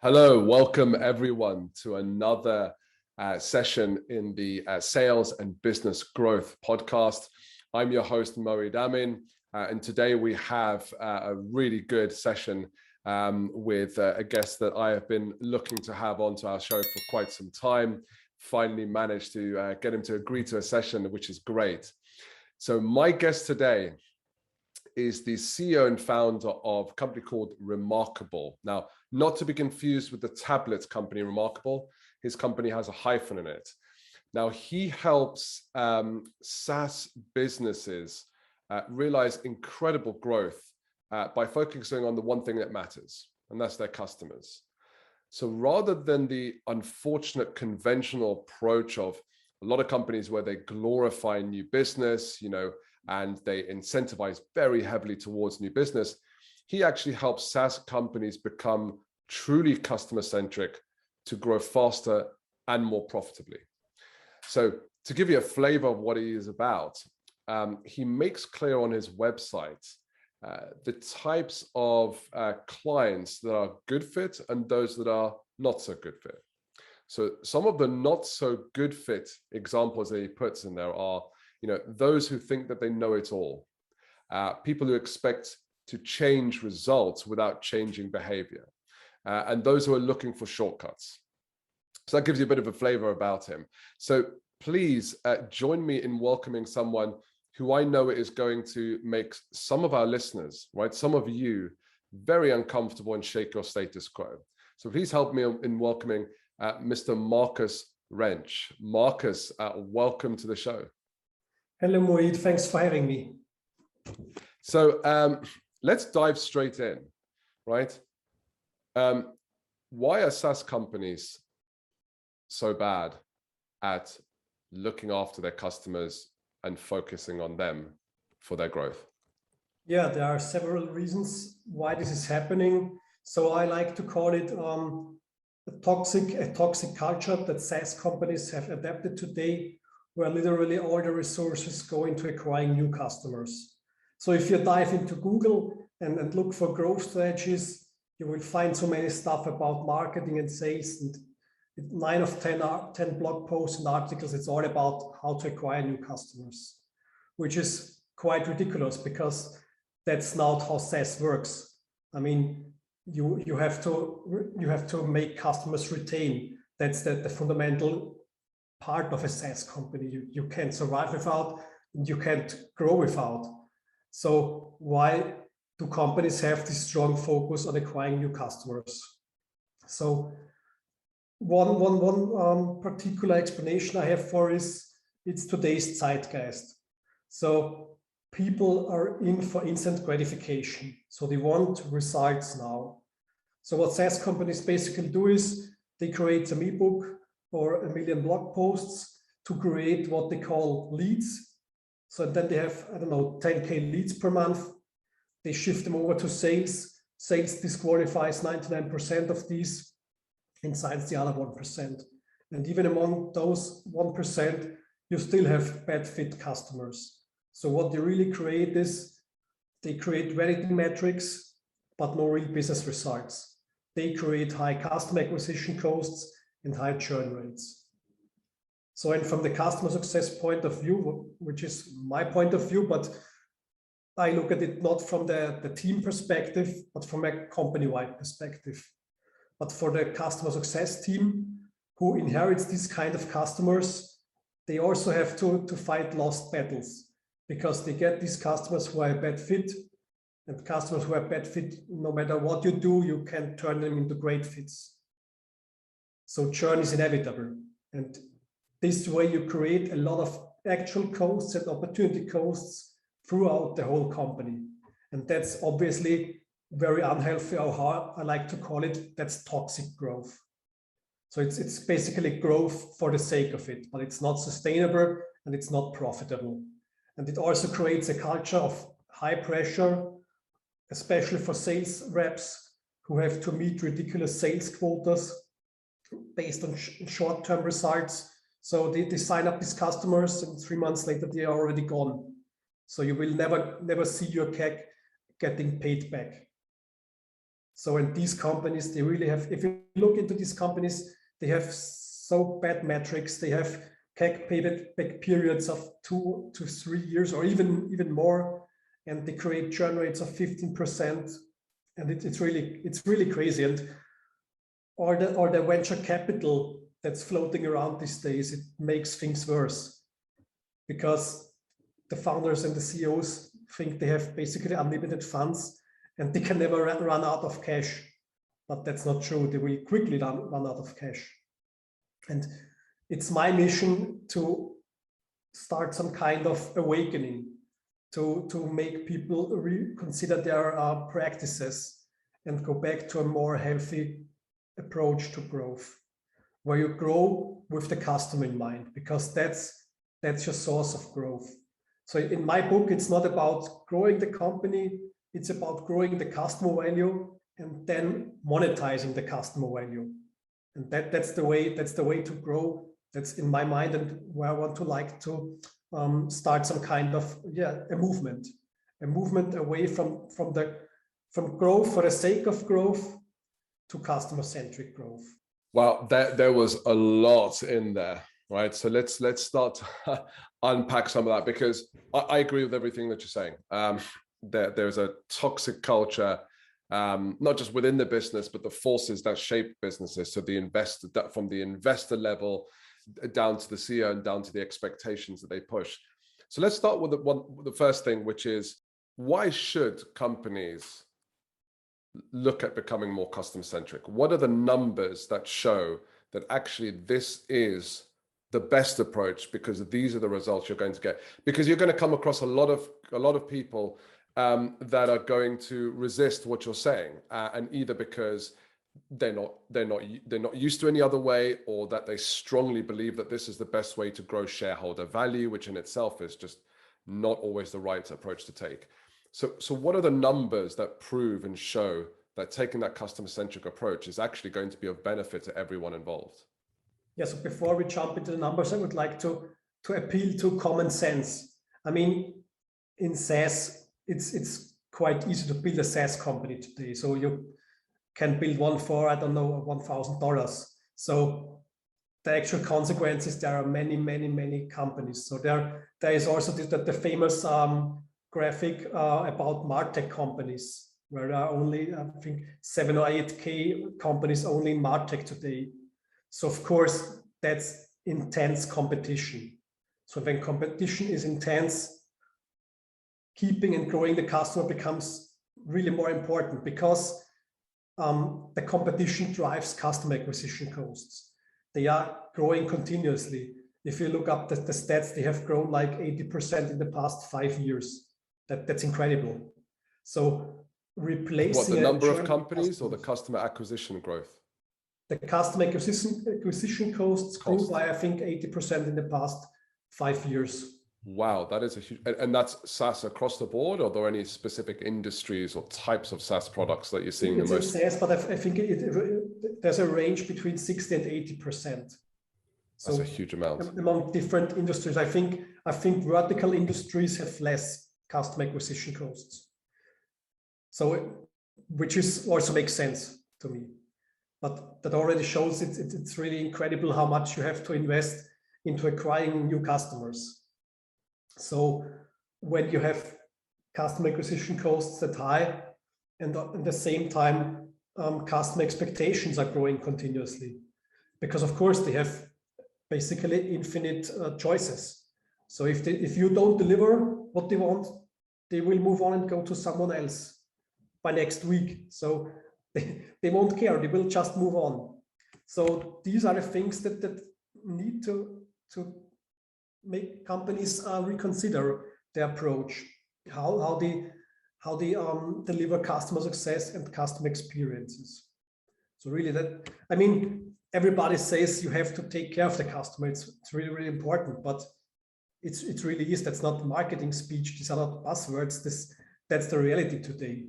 Hello, welcome everyone to another session in the Sales and Business Growth podcast. I'm your host, Moeed, and today we have a really good session with a guest that I have been looking to have onto our show for quite some time. Finally managed to get him to agree to a session, which is great. So my guest today is the CEO and founder of a company called Remark-able. Now, not to be confused with the tablets company Remark-able. His company has a hyphen in it. Now, he helps SaaS businesses realize incredible growth by focusing on the one thing that matters, and that's their customers. So rather than the unfortunate conventional approach of a lot of companies where they glorify new business, and they incentivize very heavily towards new business, he actually helps SaaS companies become truly customer-centric to grow faster and more profitably. So to give you a flavor of what he is about, he makes clear on his website the types of clients that are good fit and those that are not so good fit. So some of the not so good fit examples that he puts in there are those who think that they know it all, people who expect to change results without changing behavior, and those who are looking for shortcuts. So that gives you a bit of a flavor about him. So please join me in welcoming someone who I know is going to make some of our listeners, right, some of you, very uncomfortable and shake your status quo. So please help me in welcoming Mr. Markus Rentsch. Markus, welcome to the show. Hello, Moeed. Thanks for having me. So let's dive straight in, right? Why are SaaS companies so bad at looking after their customers and focusing on them for their growth? Yeah, there are several reasons why this is happening. So I like to call it a toxic culture that SaaS companies have adapted today, where literally all the resources go into acquiring new customers. So if you dive into Google and look for growth strategies, you will find so many stuff about marketing and sales, and 9 of 10 blog posts and articles, it's all about how to acquire new customers, which is quite ridiculous because that's not how SaaS works. I mean, you have to make customers retain. That's the fundamental part of a SaaS company. You can't survive without, and you can't grow without. So why do companies have this strong focus on acquiring new customers? So one particular explanation I have for is it's today's zeitgeist. So people are in for instant gratification. So they want results now. So what SaaS companies basically do is they create an ebook or 1 million blog posts to create what they call leads. So then they have, 10K leads per month. They shift them over to sales. Sales disqualifies 99% of these and signs the other 1%. And even among those 1%, you still have bad fit customers. So what they really create is they create vanity metrics, but no real business results. They create high customer acquisition costs and high churn rates. So, and from the customer success point of view, which is my point of view, but I look at it not from the team perspective, but from a company-wide perspective. But for the customer success team who inherits this kind of customers, they also have to fight lost battles because they get these customers who are a bad fit, and customers who are bad fit, no matter what you do, you can turn them into great fits. So churn is inevitable. And this way you create a lot of actual costs and opportunity costs throughout the whole company. And that's obviously very unhealthy, or how I like to call it, that's toxic growth. So it's basically growth for the sake of it, but it's not sustainable and it's not profitable. And it also creates a culture of high pressure, especially for sales reps who have to meet ridiculous sales quotas based on short-term results. So they sign up these customers and 3 months later, they are already gone. So you will never see your CAC getting paid back. So, and these companies, they really have, if you look into these companies, they have so bad metrics. They have CAC payback periods of 2 to 3 years or even more. And they create churn rates of 15%. And it's really crazy. And or the venture capital that's floating around these days, it makes things worse because the founders and the CEOs think they have basically unlimited funds and they can never run out of cash. But that's not true. They will quickly run out of cash. And it's my mission to start some kind of awakening, to make people reconsider their practices and go back to a more healthy approach to growth, where you grow with the customer in mind, because that's your source of growth. So in my book, it's not about growing the company, it's about growing the customer value and then monetizing the customer value. And that's the way to grow. That's in my mind, and where I want to start some kind of a movement away from growth for the sake of growth to customer-centric growth. Well, there was a lot in there, right? So let's start to unpack some of that, because I agree with everything that you're saying. There's a toxic culture, not just within the business, but the forces that shape businesses. So from the investor level down to the CEO and down to the expectations that they push. So let's start with the first thing, which is, why should companies look at becoming more customer-centric? What are the numbers that show that actually this is the best approach, because these are the results you're going to get? Because you're going to come across a lot of people that are going to resist what you're saying, and either because they're not used to any other way, or that they strongly believe that this is the best way to grow shareholder value, which in itself is just not always the right approach to take. So what are the numbers that prove and show that taking that customer-centric approach is actually going to be of benefit to everyone involved? Yeah, so before we jump into the numbers, I would like to appeal to common sense. I mean, in SaaS, it's quite easy to build a SaaS company today. So you can build one for, I don't know, $1,000. So the actual consequences, there are many companies. So there is also the famous graphic about MarTech companies, where there are only, I think, 7 or 8K companies only in MarTech today. So of course, that's intense competition. So when competition is intense, keeping and growing the customer becomes really more important, because the competition drives customer acquisition costs. They are growing continuously. If you look up the stats, they have grown like 80% in the past 5 years. That's incredible. So replacing the number of companies or the customer acquisition growth? The customer acquisition costs grew by, I think, 80% in the past 5 years. Wow, that is a huge, and that's SaaS across the board, or are there any specific industries or types of SaaS products that you're seeing the most? It's SaaS, but I think there's a range between 60 and 80%. So that's a huge amount. Among different industries. I think vertical industries have less customer acquisition costs. So, which is also makes sense to me. But that already shows it's really incredible how much you have to invest into acquiring new customers. So when you have customer acquisition costs that high, and at the same time, customer expectations are growing continuously, because of course they have basically infinite choices. So if you don't deliver what they want, they will move on and go to someone else by next week. So they won't care, they will just move on. So these are the things that need to make companies reconsider their approach, how they deliver customer success and customer experiences. So really everybody says you have to take care of the customer. It's really important, but it really is. That's not marketing speech. These are not buzzwords. That's the reality today.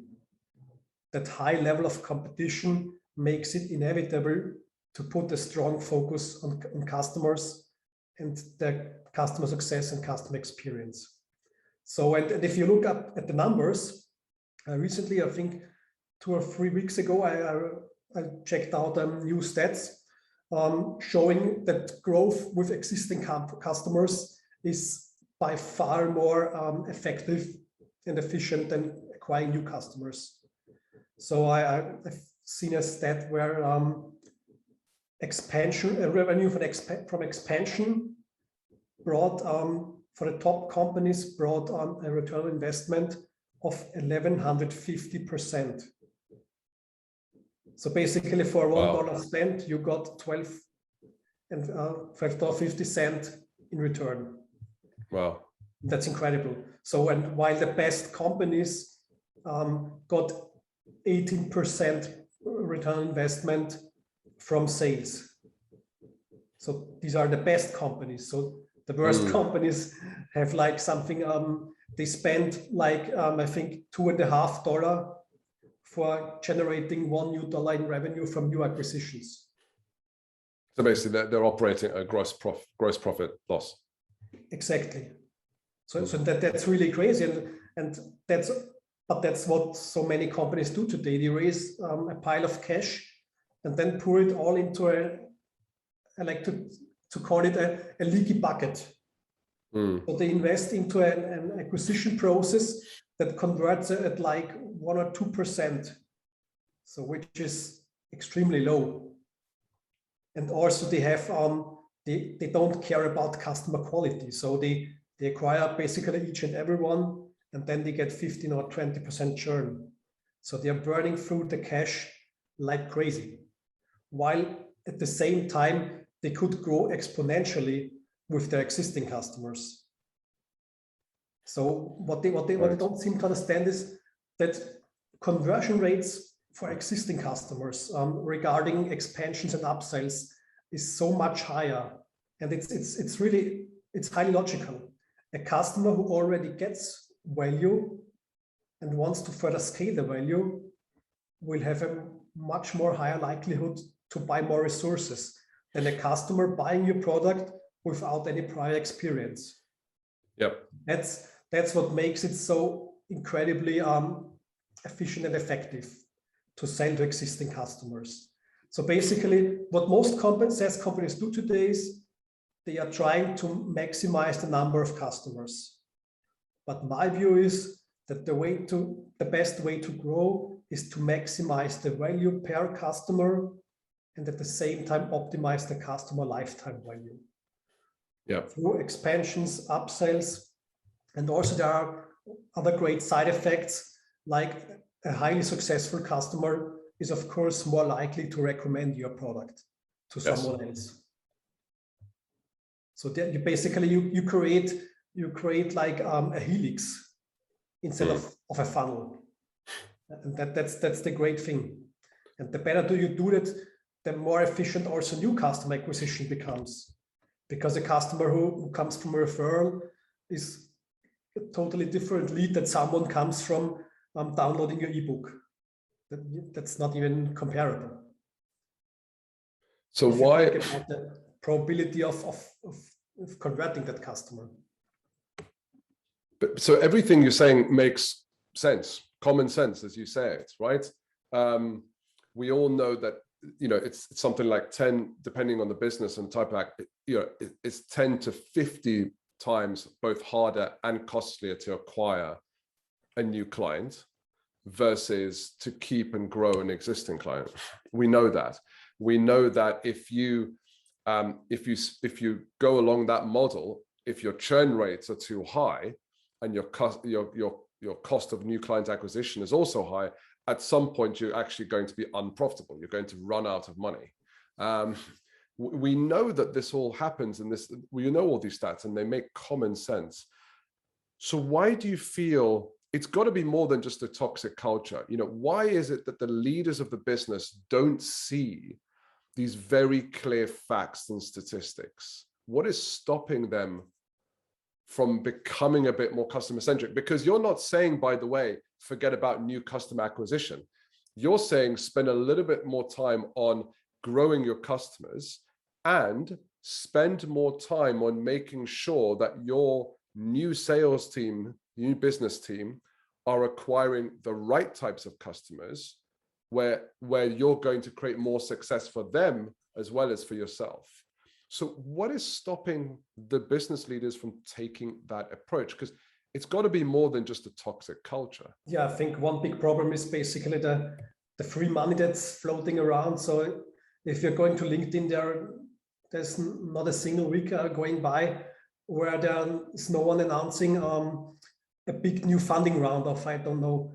That high level of competition makes it inevitable to put a strong focus on customers and their customer success and customer experience. So, and if you look at the numbers, recently, I think 2 or 3 weeks ago, I checked out new stats showing that growth with existing customers is by far more effective and efficient than acquiring new customers. So I've seen a stat where revenue from expansion brought for the top companies brought a return on investment of 1150%. So basically, for $1 spent, you got $12.50 in return. Wow, that's incredible. So, and while the best companies got 18% return on investment from sales. So these are the best companies. So the worst companies have like something, they spend like, I think $2.50 for generating $1 new in revenue from new acquisitions. So basically they're operating a gross profit loss. Exactly. So that's really crazy. And that's what so many companies do today. They raise a pile of cash and then pour it all into I like to call it a leaky bucket. So they invest into an acquisition process that converts at like 1 or 2%. So which is extremely low. And also they have they don't care about customer quality. So they acquire basically each and every one, and then they get 15 or 20% churn. So they are burning through the cash like crazy, while at the same time they could grow exponentially with their existing customers. So what they don't seem to understand is that conversion rates for existing customers regarding expansions and upsells is so much higher, and it's highly logical. A customer who already gets value and wants to further scale the value will have a much more higher likelihood to buy more resources than a customer buying your product without any prior experience. Yep. That's what makes it so incredibly efficient and effective to sell to existing customers. So basically, what most SaaS companies do today is they are trying to maximize the number of customers. But my view is that the best way to grow is to maximize the value per customer and at the same time optimize the customer lifetime value. Yeah. Through expansions, upsells, and also there are other great side effects, like a highly successful customer is of course more likely to recommend your product to someone else. So that you basically you create like a helix instead of a funnel, and that's the great thing. And the better you do that, the more efficient also new customer acquisition becomes, because a customer who comes from a referral is a totally different lead that someone comes from downloading your ebook. That's not even comparable. So why about the probability of converting that customer? But so everything you're saying makes sense, common sense, as you say it, right? We all know that, it's something like 10, depending on the business and type of, it's 10 to 50 times both harder and costlier to acquire a new client versus to keep and grow an existing client. We know that. We know that if you go along that model, if your churn rates are too high and your cost of new client acquisition is also high, at some point you're actually going to be unprofitable. You're going to run out of money. We know that this all happens, and we know all these stats, and they make common sense. So why do you feel it's got to be more than just a toxic culture? Why is it that the leaders of the business don't see these very clear facts and statistics? What is stopping them from becoming a bit more customer centric? Because you're not saying, by the way, forget about new customer acquisition. You're saying spend a little bit more time on growing your customers and spend more time on making sure that your new sales team, new business team are acquiring the right types of customers where you're going to create more success for them as well as for yourself. So what is stopping the business leaders from taking that approach? Because it's got to be more than just a toxic culture. Yeah, I think one big problem is basically the free money that's floating around. So if you're going to LinkedIn, there's not a single week going by where there is no one announcing a big new funding round of, I don't know,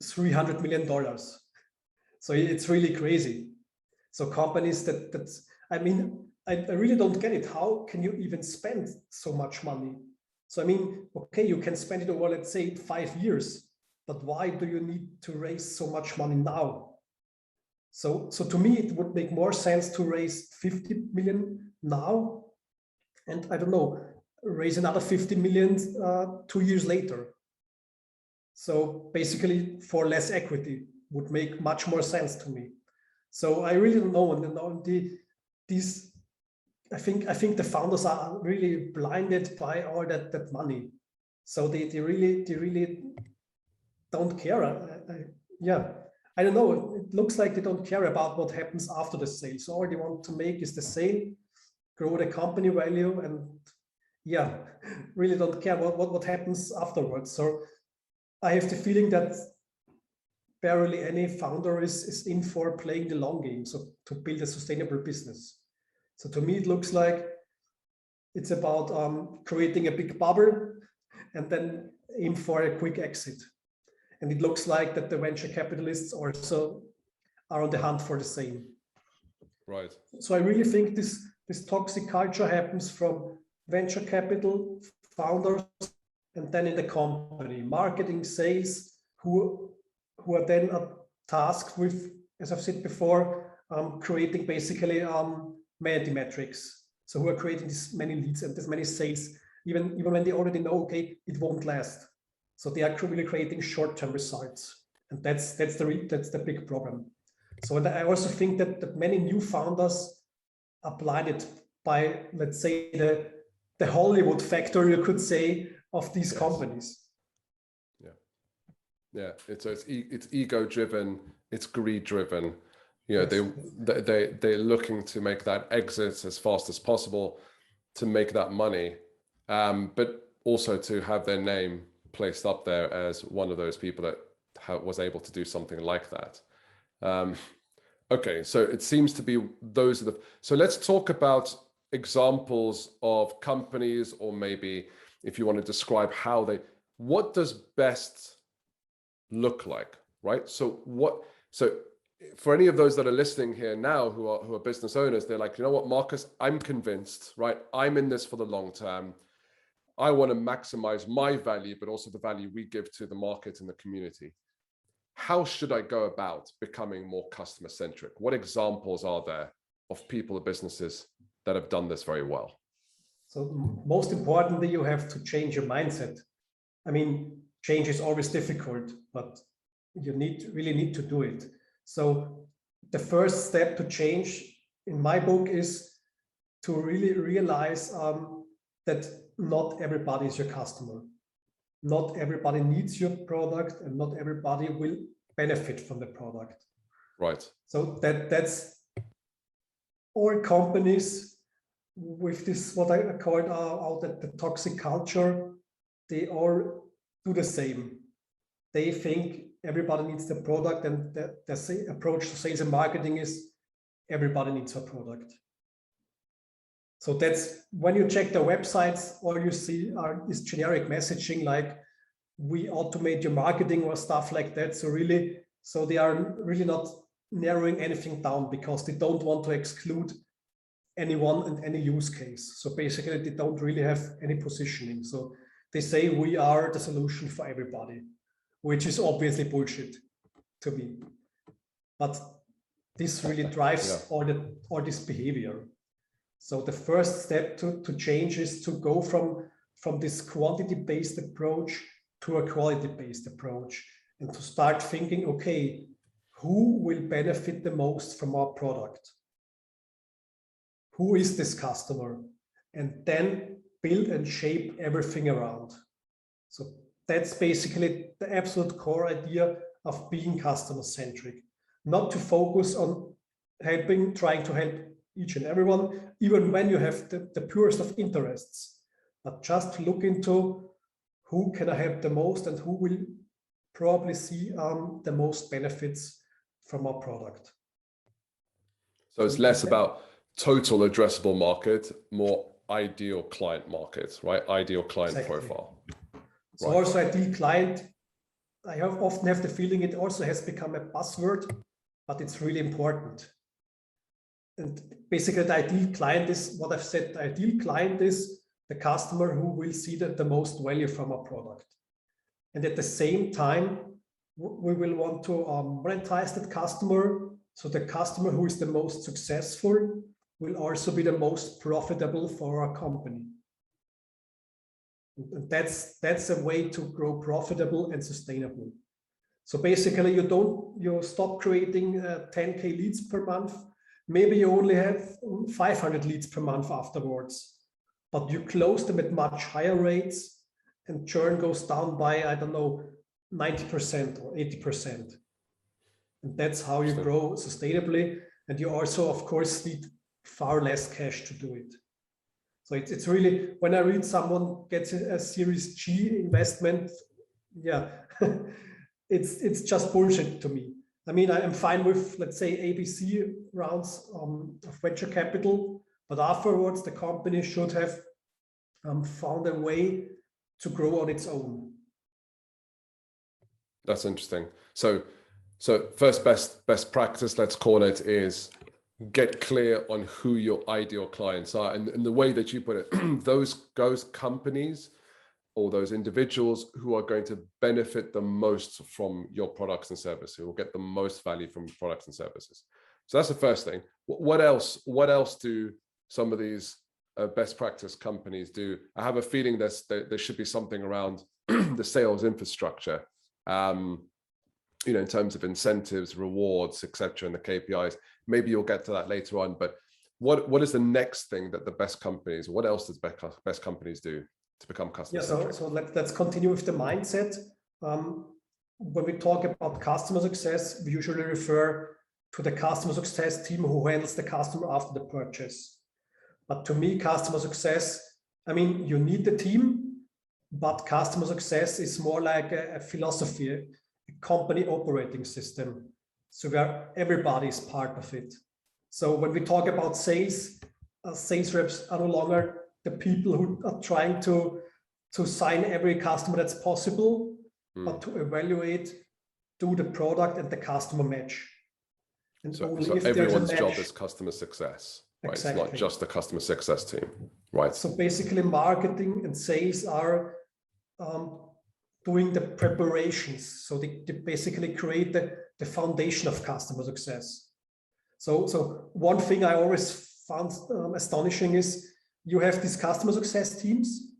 $300 million. So it's really crazy. So companies I mean, I really don't get it. How can you even spend so much money? So, I mean, okay, you can spend it over, let's say, 5 years, but why do you need to raise so much money now? So to me, it would make more sense to raise 50 million now, and I don't know, raise another 50 million 2 years later. So basically, for less equity would make much more sense to me. So I really don't know, and I think the founders are really blinded by all that money. So they really don't care. Yeah, I don't know. It looks like they don't care about what happens after the sale. So all they want to make is the sale, grow the company value, and yeah, really don't care what happens afterwards. So I have the feeling that barely any founder is in for playing the long game, so to build a sustainable business. So to me, it looks like it's about creating a big bubble and then aim for a quick exit. And it looks like that the venture capitalists also are on the hunt for the same. Right. So I really think this toxic culture happens from venture capital, founders, and then in the company, marketing, sales, who are then tasked with, as I've said before, creating basically vanity metrics. So who are creating this many leads and this many sales, even when they already know, okay, it won't last. So they are really creating short-term results, and that's the big problem. So, and I also think that many new founders are blinded by, let's say, the Hollywood factor, you could say, of these companies. Yeah, it's ego-driven, it's greed-driven. You know, yes. They're looking to make that exit as fast as possible to make that money, but also to have their name placed up there as one of those people that was able to do something like that. Okay, so it seems to be those are the. So let's talk about examples of companies, or maybe if you want to describe what does best look like, right? So for any of those that are listening here now who are business owners, they're like, you know what, Markus, I'm convinced, right? I'm in this for the long term. I want to maximize my value, but also the value we give to the market and the community. How should I go about becoming more customer centric? What examples are there of people or businesses that have done this very well? So most importantly, you have to change your mindset. I mean, change is always difficult, but you really need to do it. So the first step to change in my book is to really realize that not everybody is your customer. Not everybody needs your product, and not everybody will benefit from the product. Right. So that's all companies with this, what I call out the toxic culture, they all do the same. They think everybody needs the product, and the approach to sales and marketing is everybody needs a product. So that's when you check their websites, all you see is generic messaging like we automate your marketing or stuff like that. So they are really not narrowing anything down because they don't want to exclude anyone and any use case. So basically they don't really have any positioning. So they say we are the solution for everybody, which is obviously bullshit to me. But this really drives all this behavior. So the first step to change is to go from this quantity-based approach to a quality-based approach, and to start thinking, okay, who will benefit the most from our product? Who is this customer? And then build and shape everything around. So that's basically the absolute core idea of being customer-centric. not to focus on trying to help each and everyone, even when you have the purest of interests, but just to look into who can I help the most and who will probably see the most benefits from our product. So it's less about total addressable market, more ideal client market, right? Ideal client profile. So also ideal client, I often have the feeling it also has become a buzzword, but it's really important. And basically the ideal client is what I've said. The ideal client is the customer who will see the most value from our product. And at the same time, we will want to monetize that customer. So the customer who is the most successful will also be the most profitable for our company. And that's a way to grow profitable and sustainable. So basically you stop creating 10K leads per month. Maybe you only have 500 leads per month afterwards, but you close them at much higher rates and churn goes down by, I don't know, 90% or 80%. And that's how you grow sustainably. And you also, of course, need far less cash to do it. So it's really, when I read someone gets a Series G investment, yeah, it's just bullshit to me. I mean, I am fine with, let's say, ABC rounds of venture capital, but afterwards the company should have found a way to grow on its own. That's interesting. So first best practice, let's call it, is get clear on who your ideal clients are. And the way that you put it, those companies or those individuals who are going to benefit the most from your products and services, who will get the most value from your products and services. So that's the first thing. What else do some of these best practice companies do? I have a feeling there should be something around the sales infrastructure, in terms of incentives, rewards, etc., and the KPIs. Maybe you'll get to that later on. But what is the next thing that the best companies? What else does best companies do to become customer-centric? So let's continue with the mindset. When we talk about customer success, we usually refer to the customer success team who handles the customer after the purchase. But to me, customer success, I mean, you need the team, but customer success is more like a philosophy, a company operating system. So where everybody is part of it. So when we talk about sales, sales reps are no longer the people who are trying to sign every customer that's possible, but to evaluate, do the product and the customer match. And so only if everyone's there's a match, job is customer success, right? Exactly. It's not just the customer success team, right? So basically marketing and sales are doing the preparations. So they basically create the foundation of customer success. So one thing I always found astonishing is you have these customer success teams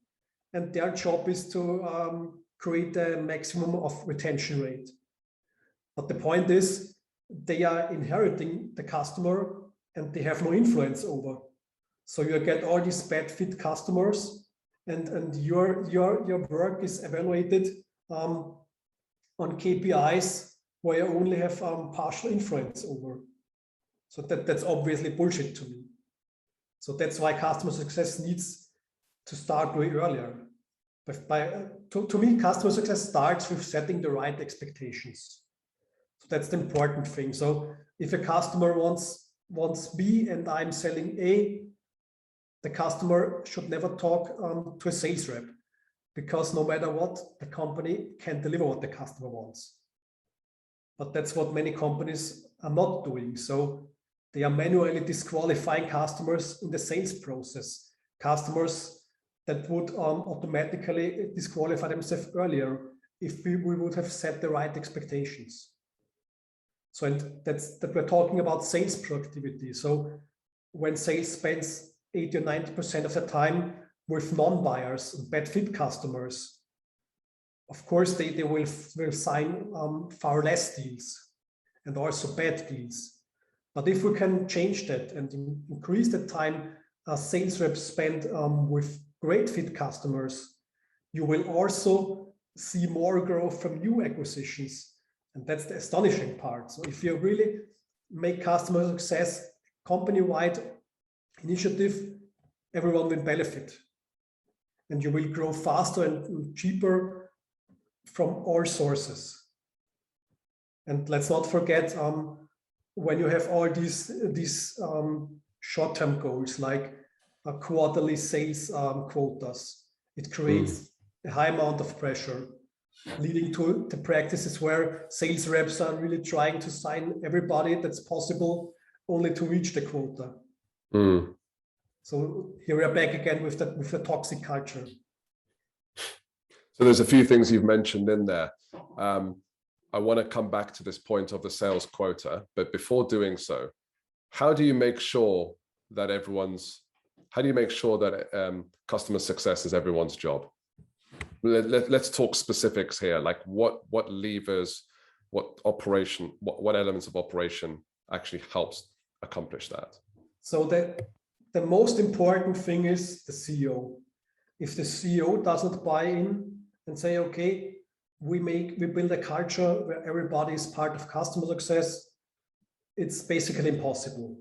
and their job is to create a maximum of retention rate. But the point is they are inheriting the customer and they have no influence over. So you get all these bad fit customers and your work is evaluated on KPIs where you only have partial influence over. So that's obviously bullshit to me. So that's why customer success needs to start way earlier. To me, customer success starts with setting the right expectations. So that's the important thing. So if a customer wants B and I'm selling A, the customer should never talk to a sales rep, because no matter what, the company can deliver what the customer wants. But that's what many companies are not doing. So they are manually disqualifying customers in the sales process. Customers that would automatically disqualify themselves earlier if we would have set the right expectations. So and that we're talking about sales productivity. So when sales spends 80 or 90% of the time with non-buyers and bad fit customers, of course they will sign far less deals and also bad deals. But if we can change that and increase the time sales reps spend with great fit customers, you will also see more growth from new acquisitions And that's the astonishing part. So if you really make customer success company-wide initiative, everyone will benefit. And you will grow faster and cheaper from all sources. And let's not forget, when you have all these short-term goals, like quarterly sales quotas, it creates a high amount of pressure, leading to the practices where sales reps are really trying to sign everybody that's possible only to reach the quota. So here we are back again with the toxic culture. So there's a few things you've mentioned in there. I want to come back to this point of the sales quota, but before doing so, how do you make sure that customer success is everyone's job? Let's talk specifics here, like what levers, what elements of operation actually helps accomplish that? So the most important thing is the CEO. If the CEO doesn't buy in and say, okay, we build a culture where everybody is part of customer success, it's basically impossible.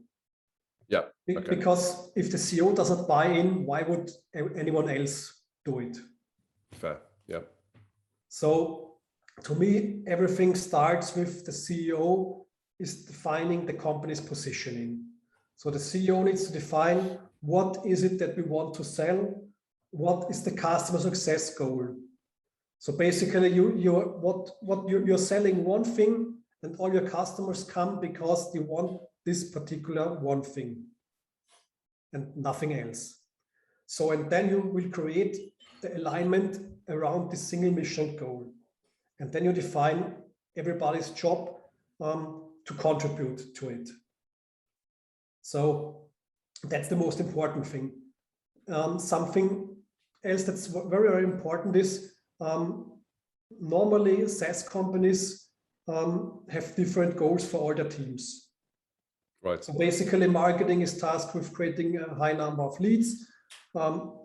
Yeah. Okay. Because if the CEO doesn't buy in, why would anyone else do it? Fair. Yeah. So to me, everything starts with the CEO is defining the company's positioning. So the CEO needs to define what is it that we want to sell, what is the customer success goal. So basically, you're selling one thing, and all your customers come because they want this particular one thing, and nothing else. So and then you will create the alignment around the single mission goal, and then you define everybody's job to contribute to it. So that's the most important thing. Something else that's very, very important is normally SaaS companies have different goals for all their teams. Right. So basically, marketing is tasked with creating a high number of leads.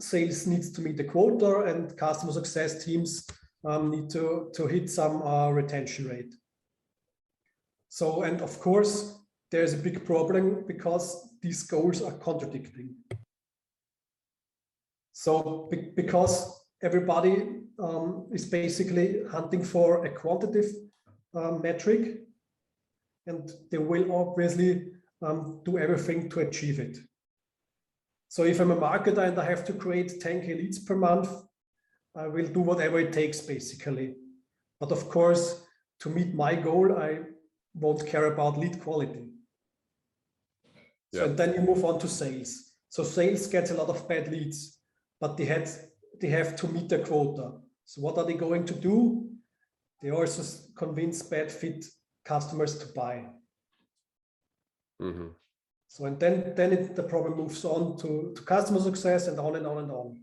Sales needs to meet the quota, and customer success teams need to hit some retention rate. So, and of course, there's a big problem because these goals are contradicting. So, because everybody is basically hunting for a quantitative metric, and they will obviously do everything to achieve it. So if I'm a marketer and I have to create 10K leads per month, I will do whatever it takes, basically. But of course, to meet my goal, I won't care about lead quality. Yeah. So then you move on to sales. So sales gets a lot of bad leads, but they have to meet their quota. So what are they going to do? They also convince bad fit customers to buy. Mm-hmm. So and then the problem moves on to customer success and on and on and on.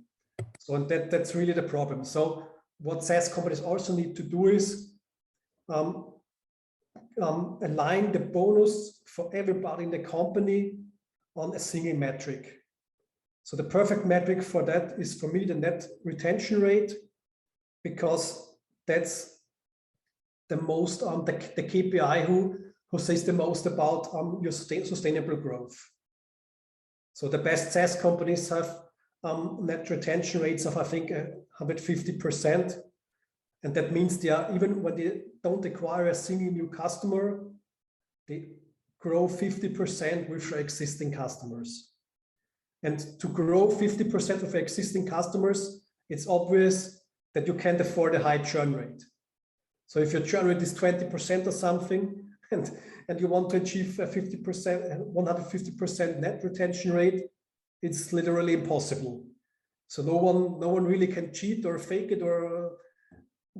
So and that's really the problem. So what SaaS companies also need to do is align the bonus for everybody in the company on a single metric. So the perfect metric for that is, for me, the net retention rate, because that's the most the KPI who says the most about your sustainable growth. So the best SaaS companies have net retention rates of, I think, 150%. And that means they are, even when they don't acquire a single new customer, they grow 50% with their existing customers. And to grow 50% of existing customers, it's obvious that you can't afford a high churn rate. So if your churn rate is 20% or something, and you want to achieve a 150% net retention rate, it's literally impossible. So no one really can cheat or fake it or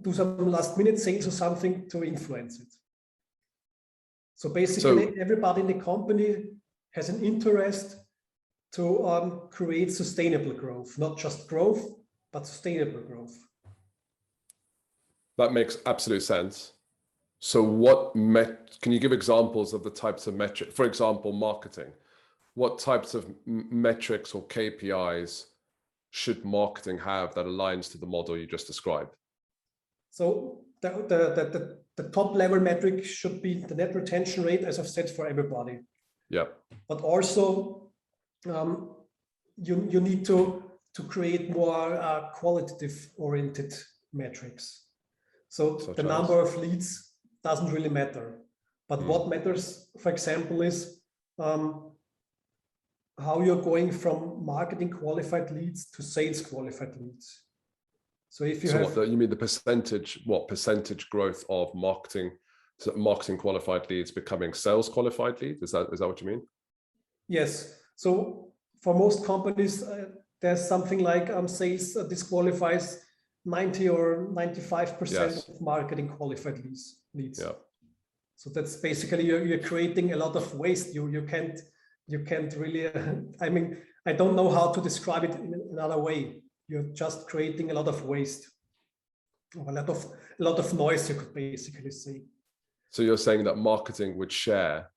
do some last minute sales or something to influence it. So basically, everybody in the company has an interest to create sustainable growth, not just growth, but sustainable growth. That makes absolute sense. So can you give examples of the types of metrics? For example, marketing. What types of metrics or KPIs should marketing have that aligns to the model you just described? So the top level metric should be the net retention rate, as I've said, for everybody. Yeah. But also you need to create more qualitative oriented metrics. So the number of leads doesn't really matter. But what matters, for example, is how you're going from marketing qualified leads to sales qualified leads. So if you you mean the percentage growth of marketing qualified leads becoming sales qualified leads? Is that what you mean? Yes. So for most companies, there's something like sales disqualifies 90 or 95% of marketing qualified leads. Yeah. So that's basically you're creating a lot of waste. You can't really. I mean, I don't know how to describe it in another way. You're just creating a lot of waste, a lot of noise, you could basically say. So you're saying that marketing would share.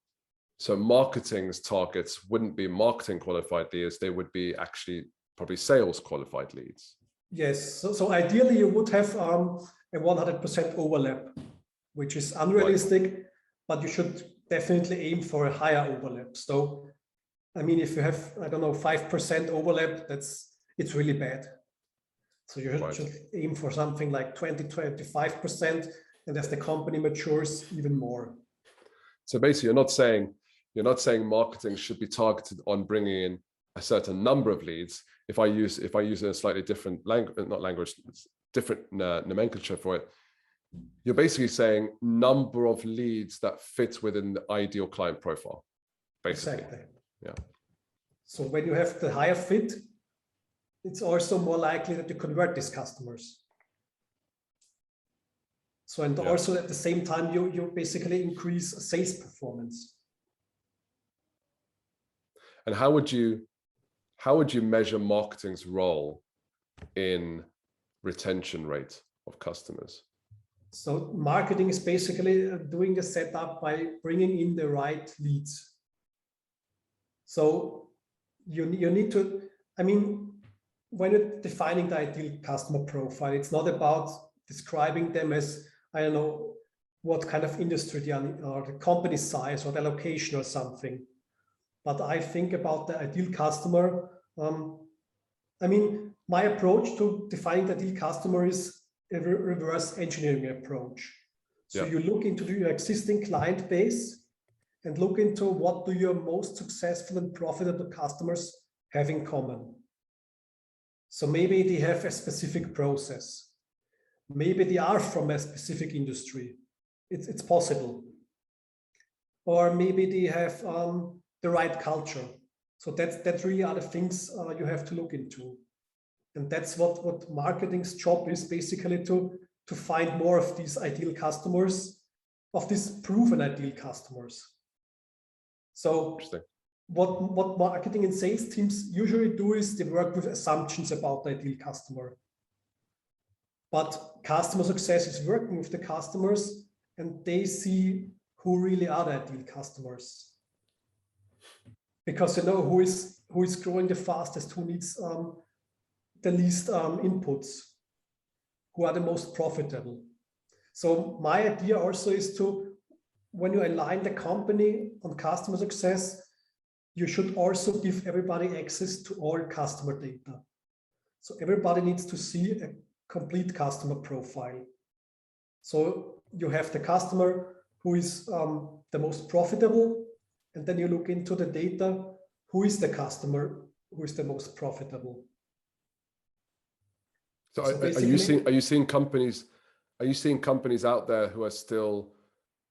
So marketing's targets wouldn't be marketing qualified leads; they would be actually probably sales qualified leads. Yes. So ideally, you would have a 100% overlap, which is unrealistic, right. But you should definitely aim for a higher overlap. So, I mean, if you have, I don't know, 5% overlap, it's really bad. So you should aim for something like 20-25%, and as the company matures, even more. So basically, you're not saying marketing should be targeted on bringing in a certain number of leads. If I use a slightly different different nomenclature for it, you're basically saying number of leads that fit within the ideal client profile, basically. Exactly. Yeah. So when you have the higher fit, it's also more likely that you convert these customers. So, and also at the same time, you basically increase sales performance. And how would you measure marketing's role in retention rate of customers? So marketing is basically doing the setup by bringing in the right leads. So you need to, I mean, when you're defining the ideal customer profile, it's not about describing them as, I don't know, what kind of industry they are, or the company size or the location or something. But I think about the ideal customer. I mean, my approach to defining the ideal customer is a reverse engineering approach. So you look into your existing client base and look into what do your most successful and profitable customers have in common. So maybe they have a specific process. Maybe they are from a specific industry. It's possible. Or maybe they have the right culture. So that really are the things you have to look into. And that's what marketing's job is, basically to find more of these ideal customers, of these proven ideal customers. So what marketing and sales teams usually do is they work with assumptions about the ideal customer. But customer success is working with the customers, and they see who really are the ideal customers. Because you know who is growing the fastest, who needs the least inputs, who are the most profitable. So my idea also is to, when you align the company on customer success, you should also give everybody access to all customer data. So everybody needs to see a complete customer profile. So you have the customer who is the most profitable, and then you look into the data, who is the customer who is the most profitable. So are you seeing companies out there who are still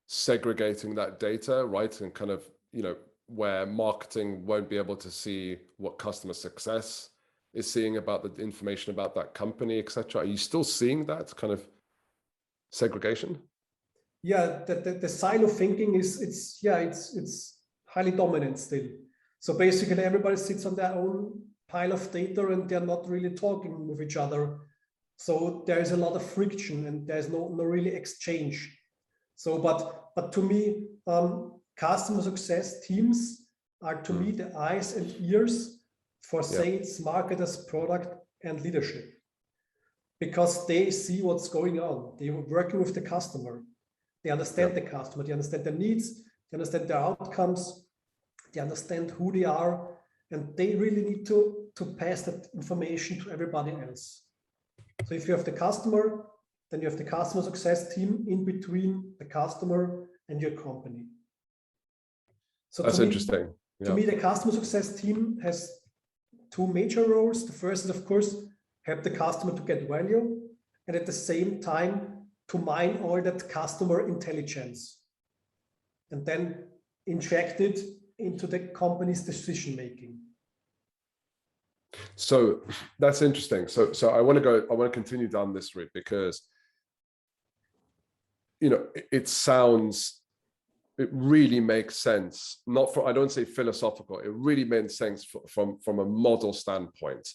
segregating that data, right? And kind of, you know, where marketing won't be able to see what customer success is seeing about the information about that company, etc. Are you still seeing that kind of segregation? Yeah, the silo thinking it's highly dominant still. So basically everybody sits on their own pile of data and they're not really talking with each other. So there is a lot of friction and there's no really exchange. So, but to me, customer success teams are to me the eyes and ears for sales, marketers, product, and leadership. because they see what's going on. They were working with the customer. They understand the customer. They understand their needs. They understand their outcomes. They understand who they are. And they really need to pass that information to everybody else. So if you have the customer, then you have the customer success team in between the customer and your company. So that's interesting. To me, the customer success team has two major roles. The first is, of course, help the customer to get value, and at the same time to mine all that customer intelligence and then inject it into the company's decision making. So that's interesting. So I want to continue down this route because, it really makes sense. I don't say philosophical, it really makes sense from a model standpoint.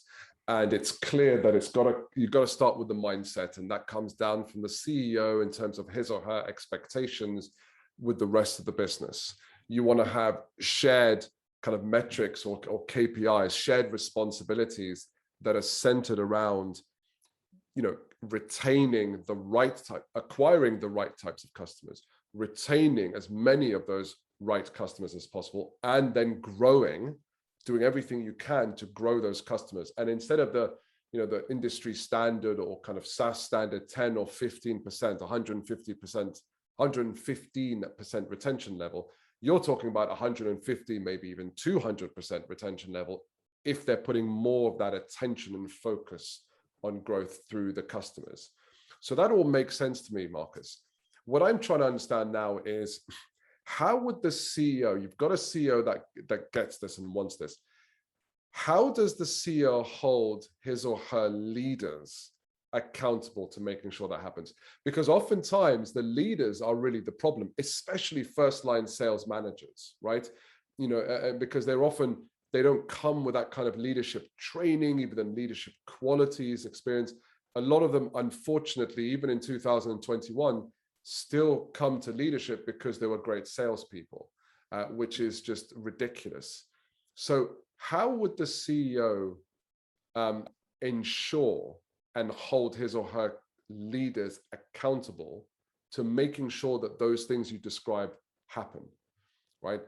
And it's clear that you've got to start with the mindset, and that comes down from the CEO in terms of his or her expectations with the rest of the business. You want to have shared kind of metrics or KPIs, shared responsibilities that are centered around, retaining the right type, acquiring the right types of customers, retaining as many of those right customers as possible, and then doing everything you can to grow those customers. And instead of the industry standard or kind of SaaS standard 10 or 15%, 150%, 115% retention level, you're talking about 150, maybe even 200% retention level if they're putting more of that attention and focus on growth through the customers. So that all makes sense to me, Markus. What I'm trying to understand now is, how would the CEO, you've got a CEO that gets this and wants this, how does the CEO hold his or her leaders accountable to making sure that happens? Because oftentimes the leaders are really the problem, especially first-line sales managers, right? Because they don't come with that kind of leadership training, even leadership qualities, experience. A lot of them, unfortunately, even in 2021, still come to leadership because they were great salespeople, which is just ridiculous. So how would the CEO ensure and hold his or her leaders accountable to making sure that those things you described happen, right?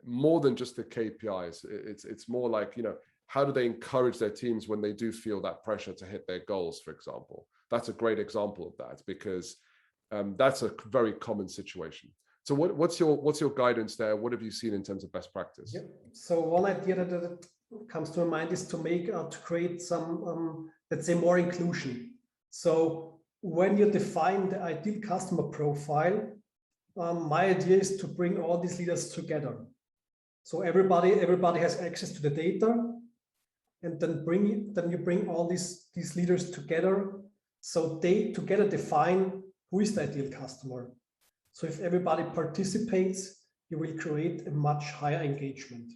More than just the KPIs. It's more like, how do they encourage their teams when they do feel that pressure to hit their goals, for example? That's a great example of that, because that's a very common situation. So what's your guidance there? What have you seen in terms of best practice? Yep. So one idea that comes to my mind is to create some, let's say, more inclusion. So when you define the ideal customer profile, my idea is to bring all these leaders together. So everybody has access to the data, and then you bring all these leaders together, so they together define who is the ideal customer. So if everybody participates, you will create a much higher engagement.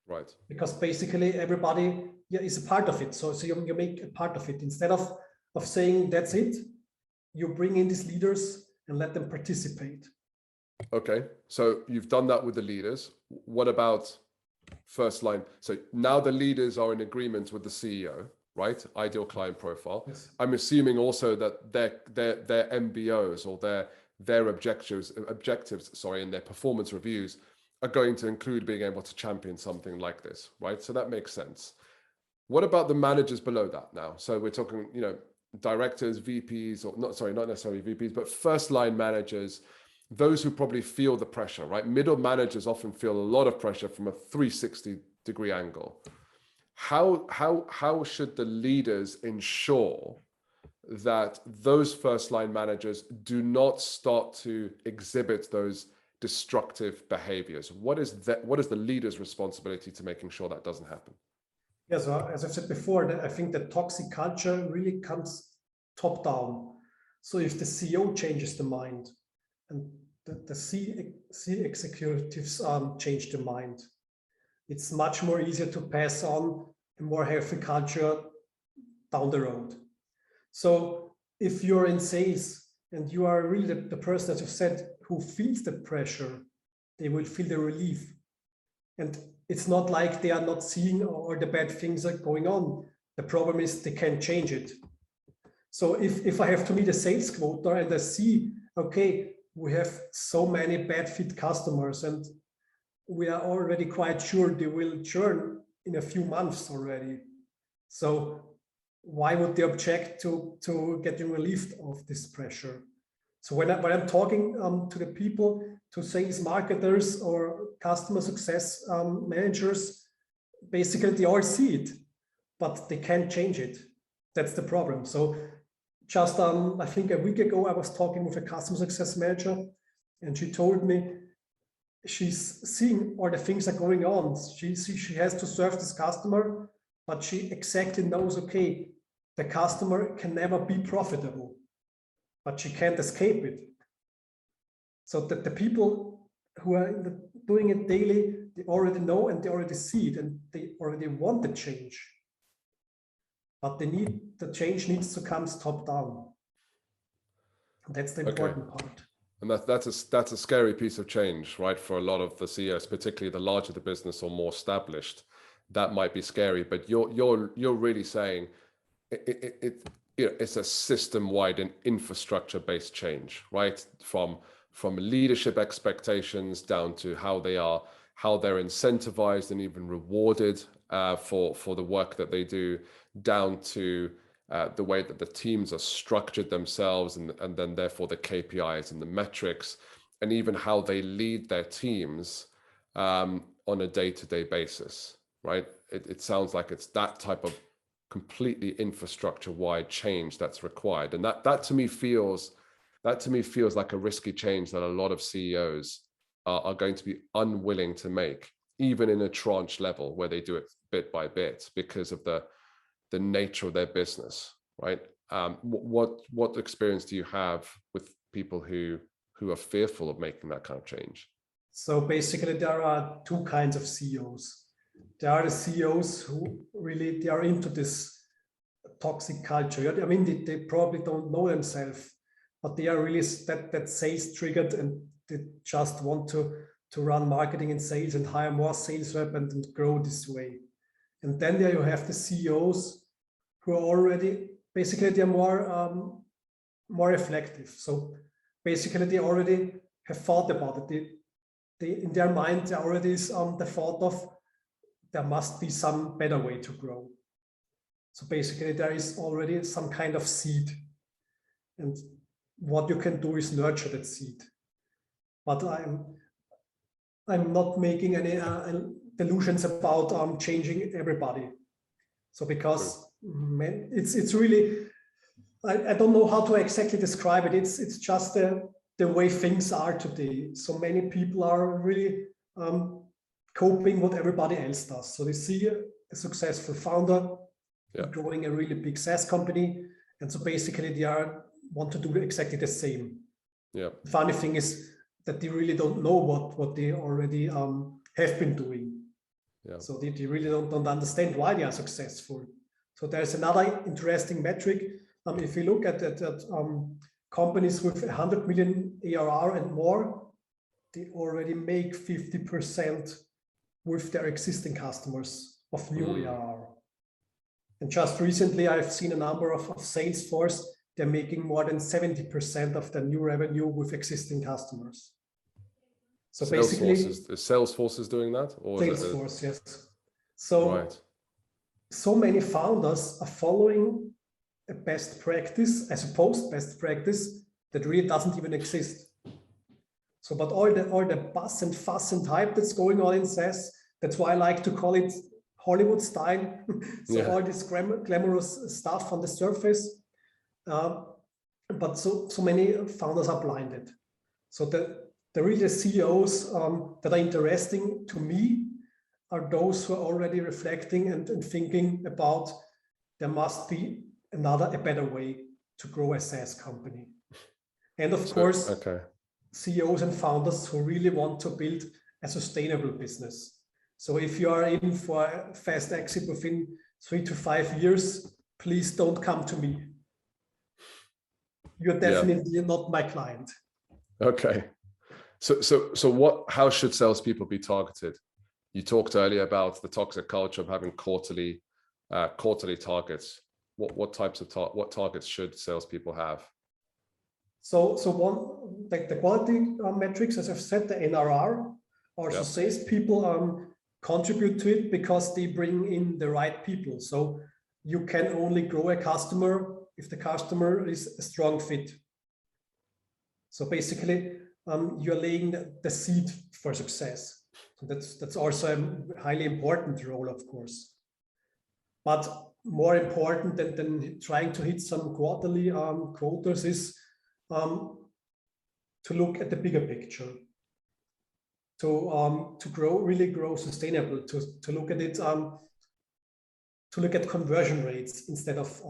Right. Because basically everybody is a part of it. So you make a part of it. Instead of saying that's it, you bring in these leaders and let them participate. Okay, so you've done that with the leaders. What about first line? So now the leaders are in agreement with the CEO, right? Ideal client profile. Yes. I'm assuming also that their MBOs or their objectives, and their performance reviews are going to include being able to champion something like this, right? So that makes sense. What about the managers below that now? So we're talking, directors, VPs, or not necessarily VPs, but first line managers, those who probably feel the pressure, right? Middle managers often feel a lot of pressure from a 360-degree angle. How should the leaders ensure that those first line managers do not start to exhibit those destructive behaviors? What is the leader's responsibility to making sure that doesn't happen? Yeah, so as I've said before, I think that toxic culture really comes top down. So if the CEO changes the mind and the C executives change the mind, it's much more easier to pass on a more healthy culture down the road. So if you're in sales and you are really the person, as you said, who feels the pressure, they will feel the relief. And it's not like they are not seeing all the bad things are going on. The problem is they can't change it. So if I have to meet a sales quota and I see, okay, we have so many bad fit customers and we are already quite sure they will churn in a few months already. So why would they object to getting relief of this pressure? So when I'm talking to the people, to sales marketers or customer success managers, basically they all see it, but they can't change it. That's the problem. So just I think a week ago, I was talking with a customer success manager, and she told me she's seeing all the things that are going on. She has to serve this customer, but she exactly knows, okay, the customer can never be profitable, but she can't escape it. So that the people who are doing it daily, they already know and they already see it and they already want the change. But the change needs to come top down. That's the important part. And that's a scary piece of change, right? For a lot of the CEOs, particularly the larger the business or more established, that might be scary. But you're really saying it's a system-wide and infrastructure-based change, right? From leadership expectations down to how they're incentivized and even rewarded for the work that they do, down to the way that the teams are structured themselves, and then therefore the KPIs and the metrics, and even how they lead their teams on a day-to-day basis, right? It sounds like it's that type of completely infrastructure-wide change that's required, and that to me feels like a risky change that a lot of CEOs are going to be unwilling to make, even in a tranche level where they do it bit by bit because of the nature of their business, right? What experience do you have with people who are fearful of making that kind of change? So basically, there are two kinds of CEOs. There are the CEOs who really they are into this toxic culture. I mean, they probably don't know themselves, but they are really that sales triggered, and they just want to run marketing and sales and hire more sales rep and grow this way. And then there you have the CEOs who are already, basically they're more reflective. So basically they already have thought about it. They in their mind, there already is the thought of there must be some better way to grow. So basically there is already some kind of seed. And what you can do is nurture that seed. But I'm not making any delusions about changing everybody. So because it's really, I don't know how to exactly describe it. It's just the way things are today. So many people are really coping what everybody else does. So they see a successful founder growing a really big SaaS company, and so basically they want to do exactly the same. The funny thing is that they really don't know what they already have been doing. So they really don't understand why they are successful. So there's another interesting metric. If you look at companies with 100 million ARR and more, they already make 50% with their existing customers of new ARR. And just recently, I've seen a number of Salesforce. They're making more than 70% of their new revenue with existing customers. So basically, Salesforce is doing that, or Salesforce, yes. So so many founders are following a best practice, a supposed best practice that really doesn't even exist. So, but all the buzz and fuss and hype that's going on in SaaS, that's why I like to call it Hollywood style. All this glamorous stuff on the surface, but so many founders are blinded. So the real CEOs that are interesting to me are those who are already reflecting and thinking about there must be a better way to grow a SaaS company. And of course, CEOs and founders who really want to build a sustainable business. So if you are in for a fast exit within 3 to 5 years, please don't come to me. You're definitely not my client. Okay. So how should salespeople be targeted? You talked earlier about the toxic culture of having quarterly targets. What types of what targets should salespeople have? So one, like the quality metrics, as I've said, the NRR, also salespeople contribute to it because they bring in the right people. So you can only grow a customer if the customer is a strong fit. So basically, you're laying the seed for success. So that's also a highly important role, of course. But more important than trying to hit some quarterly quotas is to look at the bigger picture, to really grow sustainable, to look at it, to look at conversion rates instead of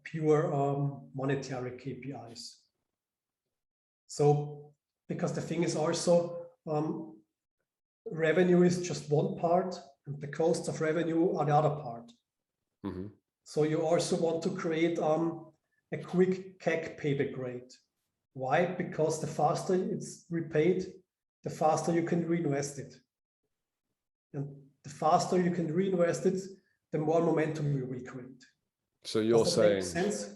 pure monetary KPIs. So, because the thing is also, revenue is just one part, and the costs of revenue are the other part. Mm-hmm. So you also want to create a quick CAC payback rate. Why? Because the faster it's repaid, the faster you can reinvest it. And the faster you can reinvest it, the more momentum you will create. So you're saying... Does that make sense?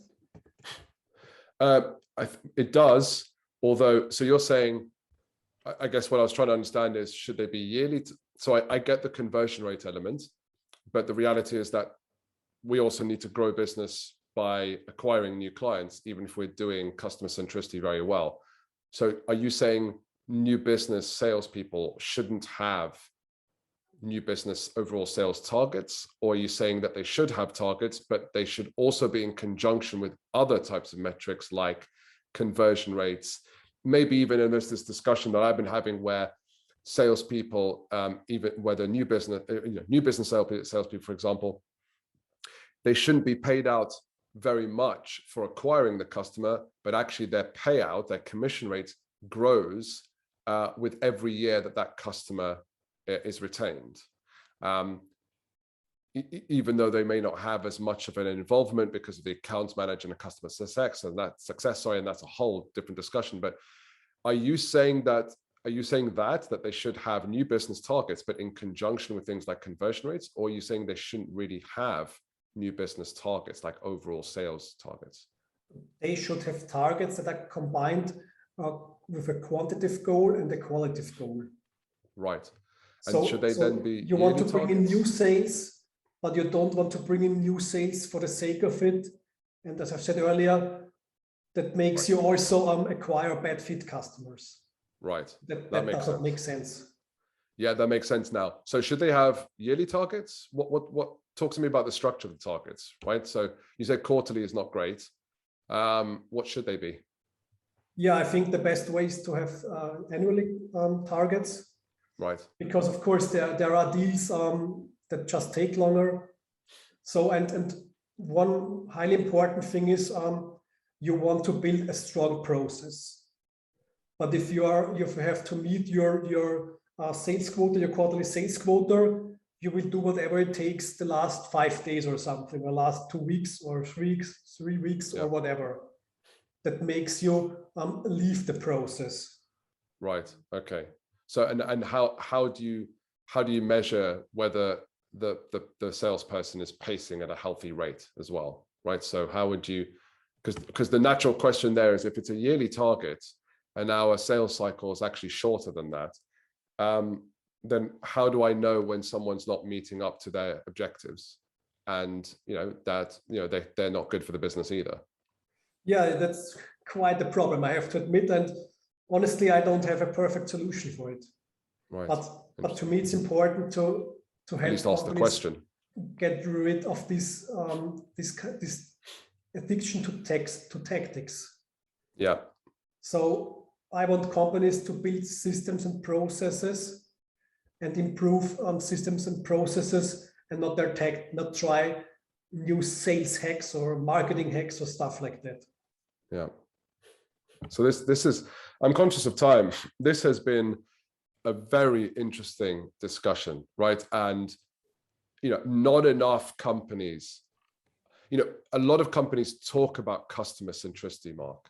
It does, although, so you're saying, I guess what I was trying to understand is, should they be yearly? So I get the conversion rate element, but the reality is that we also need to grow business by acquiring new clients, even if we're doing customer centricity very well. So are you saying new business salespeople shouldn't have new business overall sales targets? Or are you saying that they should have targets, but they should also be in conjunction with other types of metrics like conversion rates? Maybe even in this discussion that I've been having where salespeople, even whether new business salespeople, for example, they shouldn't be paid out very much for acquiring the customer, but actually their payout, their commission rate grows with every year that customer is retained. Even though they may not have as much of an involvement because of the accounts manager and the customer success, and that's a whole different discussion. But are you saying that they should have new business targets, but in conjunction with things like conversion rates? Or are you saying they shouldn't really have new business targets like overall sales targets? They should have targets that are combined with a quantitative goal and a qualitative goal. Right. And should they then be you want to bring targets? in new sales, but you don't want to bring in new sales for the sake of it. And as I've said earlier, that makes you also acquire bad fit customers. Right. That doesn't make sense. Yeah, that makes sense now. So should they have yearly targets? What talk to me about the structure of the targets, right? So you said quarterly is not great. What should they be? Yeah, I think the best way is to have annually targets. Right. Because of course there are deals that just take longer. So and one highly important thing is you want to build a strong process. But if you have to meet your sales quota, your quarterly sales quota, you will do whatever it takes the last 5 days or something, or last 2 weeks or 3 weeks or whatever. That makes you leave the process. Right. Okay. So and how do you measure whether the salesperson is pacing at a healthy rate as well, right? So how would you, because the natural question there is, if it's a yearly target and our sales cycle is actually shorter than that, then how do I know when someone's not meeting up to their objectives, and they're not good for the business either? Yeah, that's quite the problem, I have to admit, and honestly, I don't have a perfect solution for it. Right. But to me, it's important to help at least ask the question. Get rid of this addiction to tactics. Yeah. So I want companies to build systems and processes and improve systems and processes, and not try new sales hacks or marketing hacks or stuff like that. Yeah. So this is, I'm conscious of time. This has been a very interesting discussion, right? And not enough companies, a lot of companies talk about customer centricity, Mark.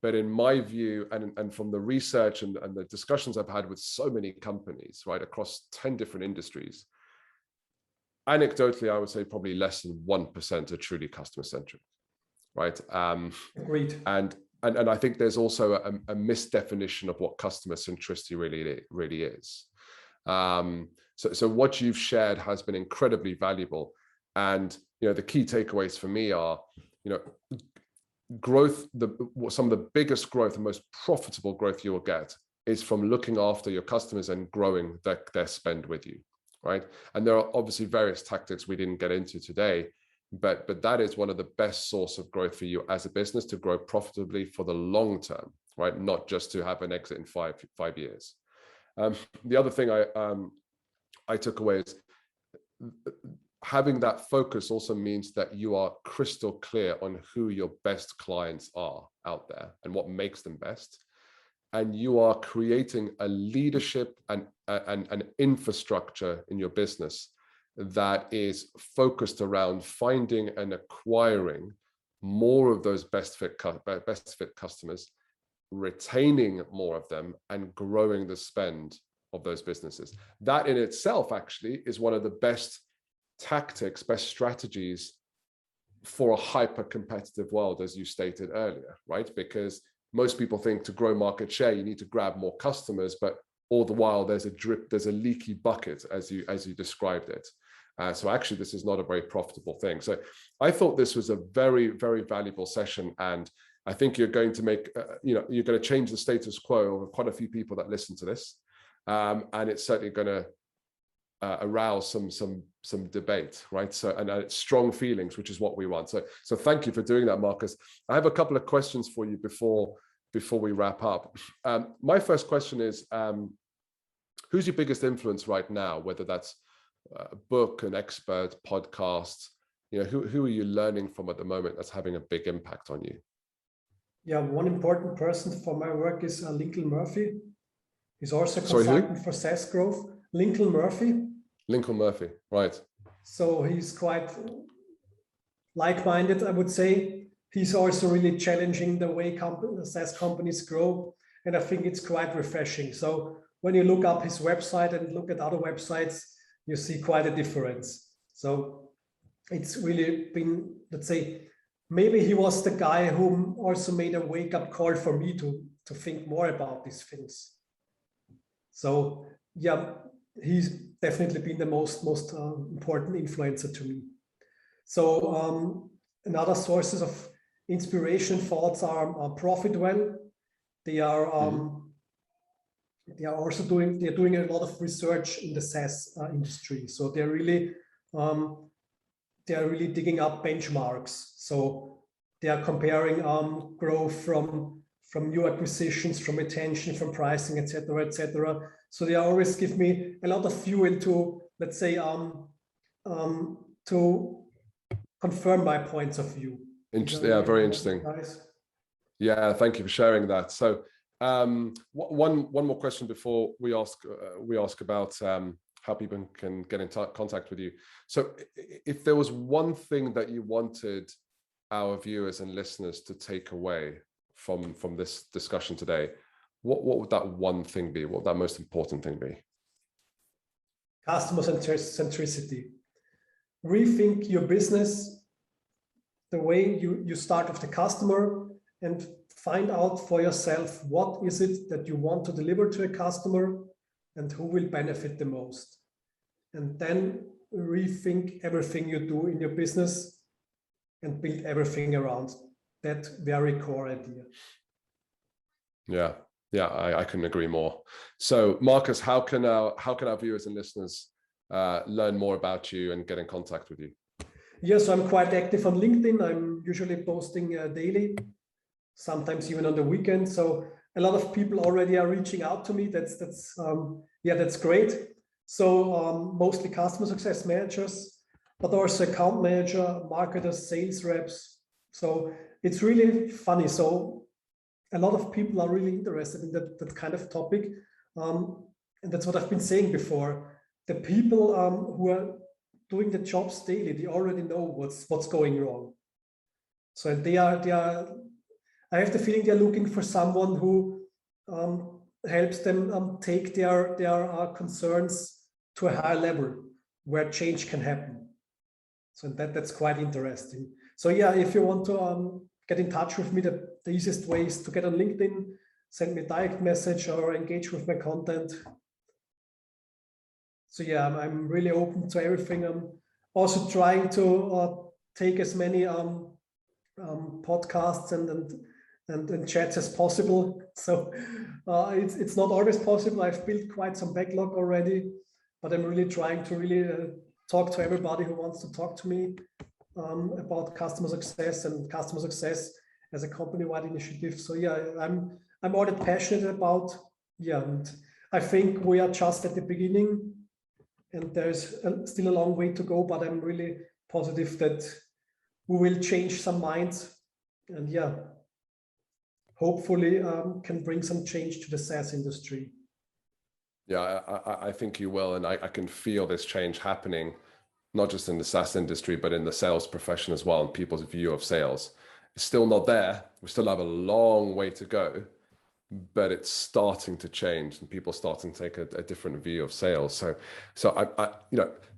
But in my view, and from the research and the discussions I've had with so many companies, right, across 10 different industries, anecdotally, I would say probably less than 1% are truly customer centric, right? Agreed. And I think there's also a misdefinition of what customer centricity really is. So what you've shared has been incredibly valuable. And the key takeaways for me are, growth, some of the biggest growth and most profitable growth you will get is from looking after your customers and growing their spend with you, right? And there are obviously various tactics we didn't get into today, but that is one of the best source of growth for you as a business, to grow profitably for the long term, right? Not just to have an exit in five years. The other thing I took away is having that focus also means that you are crystal clear on who your best clients are out there and what makes them best. And you are creating a leadership and an infrastructure in your business that is focused around finding and acquiring more of those best fit customers, retaining more of them, and growing the spend of those businesses. That in itself actually is one of the best tactics, best strategies for a hyper competitive world, as you stated earlier, right? Because most people think to grow market share, you need to grab more customers, but all the while there's a leaky bucket, as you described it. So actually, this is not a very profitable thing. So I thought this was a very, very valuable session, and I think you're going to make, you're going to change the status quo of quite a few people that listen to this, and it's certainly going to arouse some debate, right? So and strong feelings, which is what we want. So thank you for doing that, Markus. I have a couple of questions for you before we wrap up. My first question is, who's your biggest influence right now? Whether that's a book, an expert, podcast, who are you learning from at the moment that's having a big impact on you? Yeah, one important person for my work is Lincoln Murphy. He's also a consultant for SaaS growth. Lincoln Murphy, right. So he's quite like-minded, I would say. He's also really challenging the way SaaS companies grow. And I think it's quite refreshing. So when you look up his website and look at other websites, you see quite a difference. So it's really been, let's say, maybe he was the guy who also made a wake-up call for me to think more about these things. So yeah, he's definitely been the most important influencer to me. So another sources of inspiration thoughts are Profitwell. They are also doing a lot of research in the SaaS industry. So they're really digging up benchmarks. So they are comparing growth from new acquisitions, from retention, from pricing, etc., etc. So they always give me a lot of fuel to, let's say, to confirm my points of view. Yeah, very interesting. Yeah, thank you for sharing that. So one more question before we ask about how people can get in contact with you. So if there was one thing that you wanted our viewers and listeners to take away from this discussion today, what would that one thing be? What would that most important thing be? Customer centricity. Rethink your business the way you start with the customer, and find out for yourself what is it that you want to deliver to a customer and who will benefit the most. And then rethink everything you do in your business and build everything around that very core idea. Yeah, I couldn't agree more. So Markus, how can our viewers and listeners learn more about you and get in contact with you? Yes, I'm quite active on LinkedIn. I'm usually posting daily, sometimes even on the weekend. So a lot of people already are reaching out to me. That's great. So mostly customer success managers, but also account manager, marketers, sales reps. So it's really funny. So a lot of people are really interested in that kind of topic. And that's what I've been saying before. The people who are doing the jobs daily, they already know what's going wrong. So they are. I have the feeling they're looking for someone who helps them take their concerns to a higher level. where change can happen. So that's quite interesting. So yeah, if you want to get in touch with me, the easiest way is to get on LinkedIn, send me a direct message or engage with my content. So yeah, I'm really open to everything. I'm also trying to take as many podcasts and chats as possible. So it's not always possible. I've built quite some backlog already, but I'm really trying to really talk to everybody who wants to talk to me about customer success and customer success as a company-wide initiative. So yeah, I'm all that passionate about. Yeah, and I think we are just at the beginning, and there's still a long way to go. But I'm really positive that we will change some minds, and yeah, hopefully can bring some change to the SaaS industry. Yeah, I think you will, and I can feel this change happening, not just in the SaaS industry, but in the sales profession as well, and people's view of sales. It's still not there. We still have a long way to go, but it's starting to change, and people starting to take a different view of sales. So I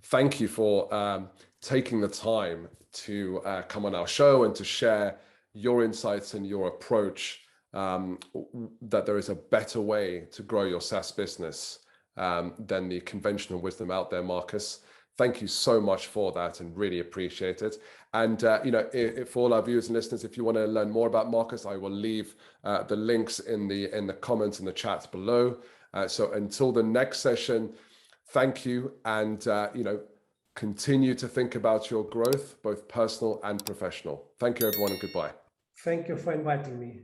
thank you for taking the time to come on our show and to share your insights and your approach, that there is a better way to grow your SaaS business than the conventional wisdom out there, Markus. Thank you so much for that, and really appreciate it. And if all our viewers and listeners, if you want to learn more about Markus, I will leave the links in the comments and the chats below. So until the next session, thank you, and continue to think about your growth, both personal and professional. Thank you, everyone, and goodbye. Thank you for inviting me.